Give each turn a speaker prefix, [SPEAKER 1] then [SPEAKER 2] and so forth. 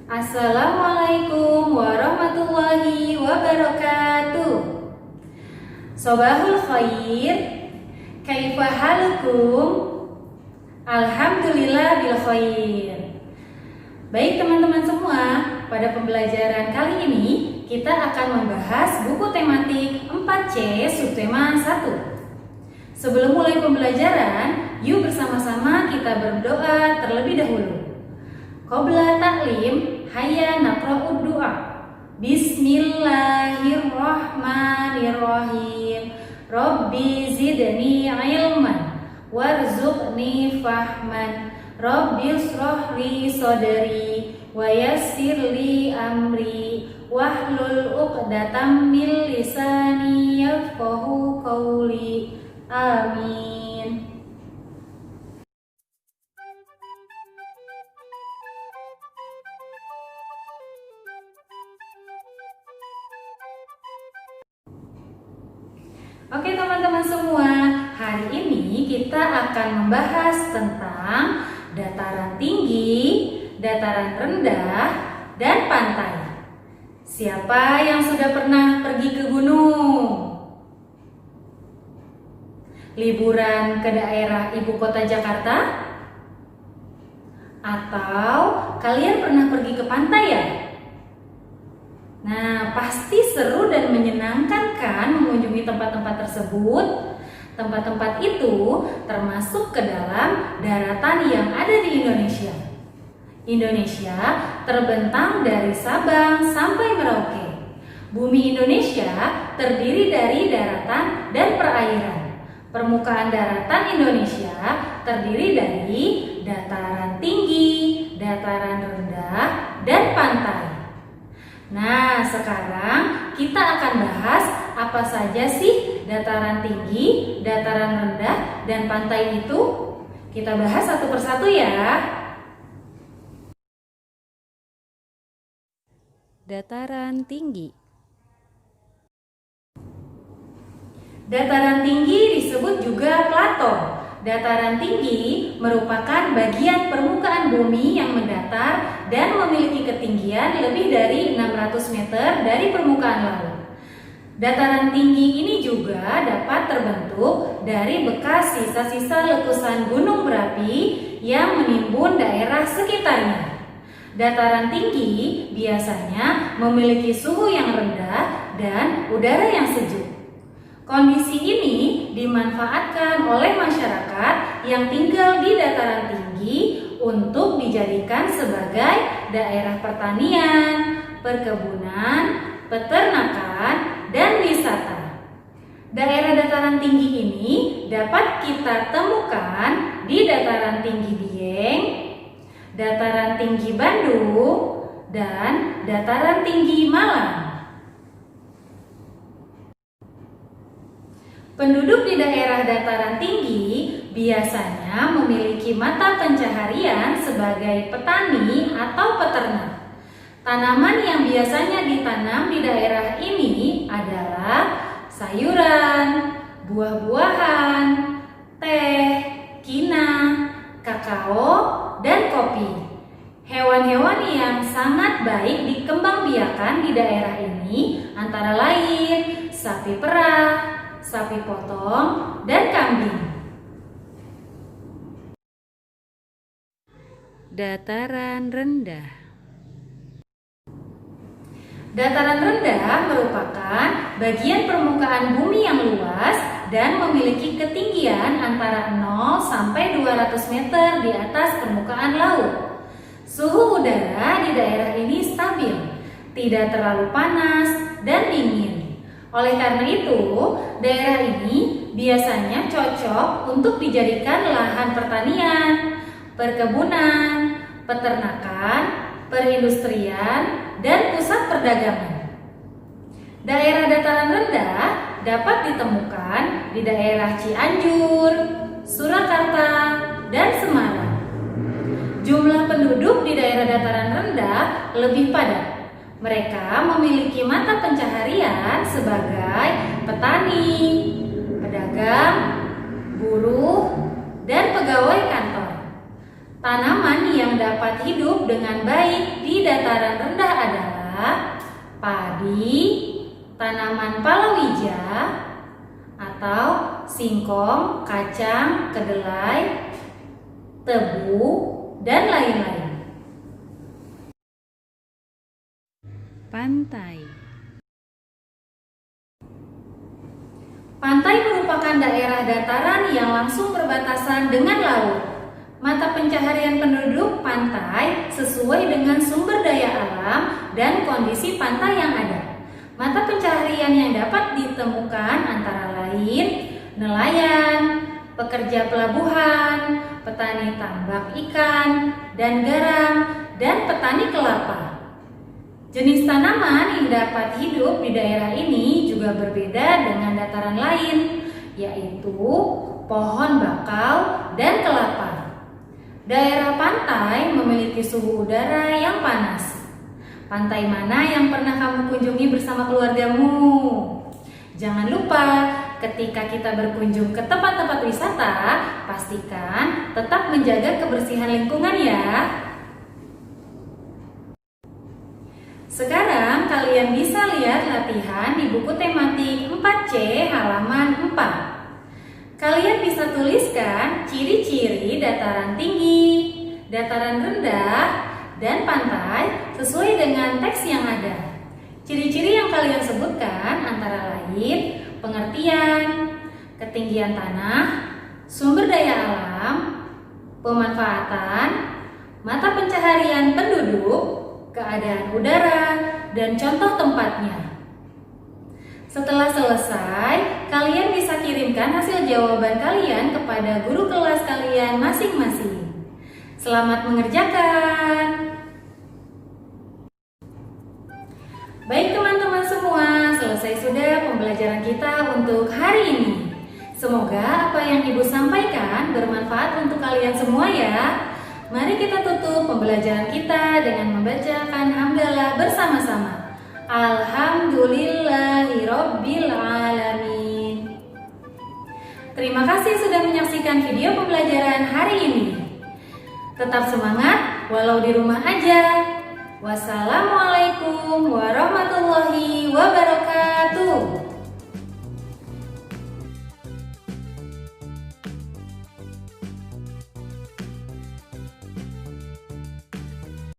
[SPEAKER 1] Assalamualaikum warahmatullahi wabarakatuh. Sobahul khair. Kaifa halukum? Alhamdulillah bil khair. Baik teman-teman semua, pada pembelajaran kali ini kita akan membahas buku tematik 4C subtema 1. Sebelum mulai pembelajaran, yuk bersama-sama kita berdoa terlebih dahulu. Qabla ta'lim, hayya naqra'ud du'a. Bismillahirrahmanirrahim. Rabbi zidni ilman warzuqni fahman. Rabbi shrah li sadri wa yassir li amri wahlul 'uqdatam min lisani yafqahu qawli. Amin. Oke teman-teman semua, hari ini kita akan membahas tentang dataran tinggi, dataran rendah, dan pantai. Siapa yang sudah pernah pergi ke gunung? Liburan ke daerah ibu kota Jakarta? Atau kalian pernah pergi ke pantai ya? Nah, pasti seru dan menyenangkan kan mengunjungi tempat-tempat tersebut? Tempat-tempat itu termasuk ke dalam daratan yang ada di Indonesia. Indonesia terbentang dari Sabang sampai Merauke. Bumi Indonesia terdiri dari daratan dan perairan. Permukaan daratan Indonesia terdiri dari dataran tinggi, dataran rendah, dan pantai. Nah, sekarang kita akan bahas apa saja sih dataran tinggi, dataran rendah, dan pantai itu. Kita bahas satu persatu ya.
[SPEAKER 2] Dataran tinggi.
[SPEAKER 1] Dataran tinggi disebut juga plato. Dataran tinggi merupakan bagian permukaan bumi yang mendatar dan memiliki ketinggian lebih dari 600 meter dari permukaan laut. Dataran tinggi ini juga dapat terbentuk dari bekas sisa-sisa letusan gunung berapi yang menimbun daerah sekitarnya. Dataran tinggi biasanya memiliki suhu yang rendah dan udara yang sejuk. Kondisi ini dimanfaatkan oleh masyarakat yang tinggal di dataran tinggi untuk dijadikan sebagai daerah pertanian, perkebunan, peternakan, dan wisata. Daerah dataran tinggi ini dapat kita temukan di dataran tinggi Dieng, dataran tinggi Bandung, dan dataran tinggi Malang. Penduduk di daerah dataran tinggi biasanya memiliki mata pencaharian sebagai petani atau peternak. Tanaman yang biasanya ditanam di daerah ini adalah sayuran, buah-buahan, teh, kinang, kakao, dan kopi. Hewan-hewan yang sangat baik dikembangbiakan di daerah ini antara lain sapi perah, sapi potong, dan kambing.
[SPEAKER 2] Dataran rendah.
[SPEAKER 1] Dataran rendah merupakan bagian permukaan bumi yang luas dan memiliki ketinggian antara 0 sampai 200 meter di atas permukaan laut. Suhu udara di daerah ini stabil, tidak terlalu panas dan dingin. Oleh karena itu, daerah ini biasanya cocok untuk dijadikan lahan pertanian, perkebunan, peternakan, perindustrian, dan pusat perdagangan. Daerah dataran rendah dapat ditemukan di daerah Cianjur, Surakarta, dan Semarang. Jumlah penduduk di daerah dataran rendah lebih padat. Mereka memiliki mata pencaharian sebagai petani, pedagang, buruh, dan pegawai kantor. Tanaman yang dapat hidup dengan baik di dataran rendah adalah padi, tanaman palawija, atau singkong, kacang, kedelai, tebu, dan lain-lain.
[SPEAKER 2] Pantai.
[SPEAKER 1] Pantai merupakan daerah dataran yang langsung berbatasan dengan laut. Mata pencaharian penduduk pantai sesuai dengan sumber daya alam dan kondisi pantai yang ada. Mata pencaharian yang dapat ditemukan antara lain nelayan, pekerja pelabuhan, petani tambak ikan dan garam, dan petani kelapa. Jenis tanaman yang dapat hidup di daerah ini juga berbeda dengan dataran lain, yaitu pohon bakau dan kelapa. Daerah pantai memiliki suhu udara yang panas. Pantai mana yang pernah kamu kunjungi bersama keluargamu? Jangan lupa, ketika kita berkunjung ke tempat-tempat wisata, pastikan tetap menjaga kebersihan lingkungan ya. Sekarang kalian bisa lihat latihan di buku tematik 4C halaman 4. Kalian bisa tuliskan ciri-ciri dataran tinggi, dataran rendah, dan pantai sesuai dengan teks yang ada. Ciri-ciri yang kalian sebutkan antara lain pengertian, ketinggian tanah, sumber daya alam, pemanfaatan, mata pencaharian penduduk, keadaan udara, dan contoh tempatnya. Setelah selesai, kalian bisa kirimkan hasil jawaban kalian kepada guru kelas kalian masing-masing. Selamat mengerjakan! Baik teman-teman semua, selesai sudah pembelajaran kita untuk hari ini. Semoga apa yang Ibu sampaikan bermanfaat untuk kalian semua ya. Mari kita tutup pembelajaran kita dengan membacakan hamdalah bersama-sama. Alhamdulillahirabbil alamin. Terima kasih sudah menyaksikan video pembelajaran hari ini. Tetap semangat walau di rumah aja. Wassalamualaikum warahmatullahi wabarakatuh.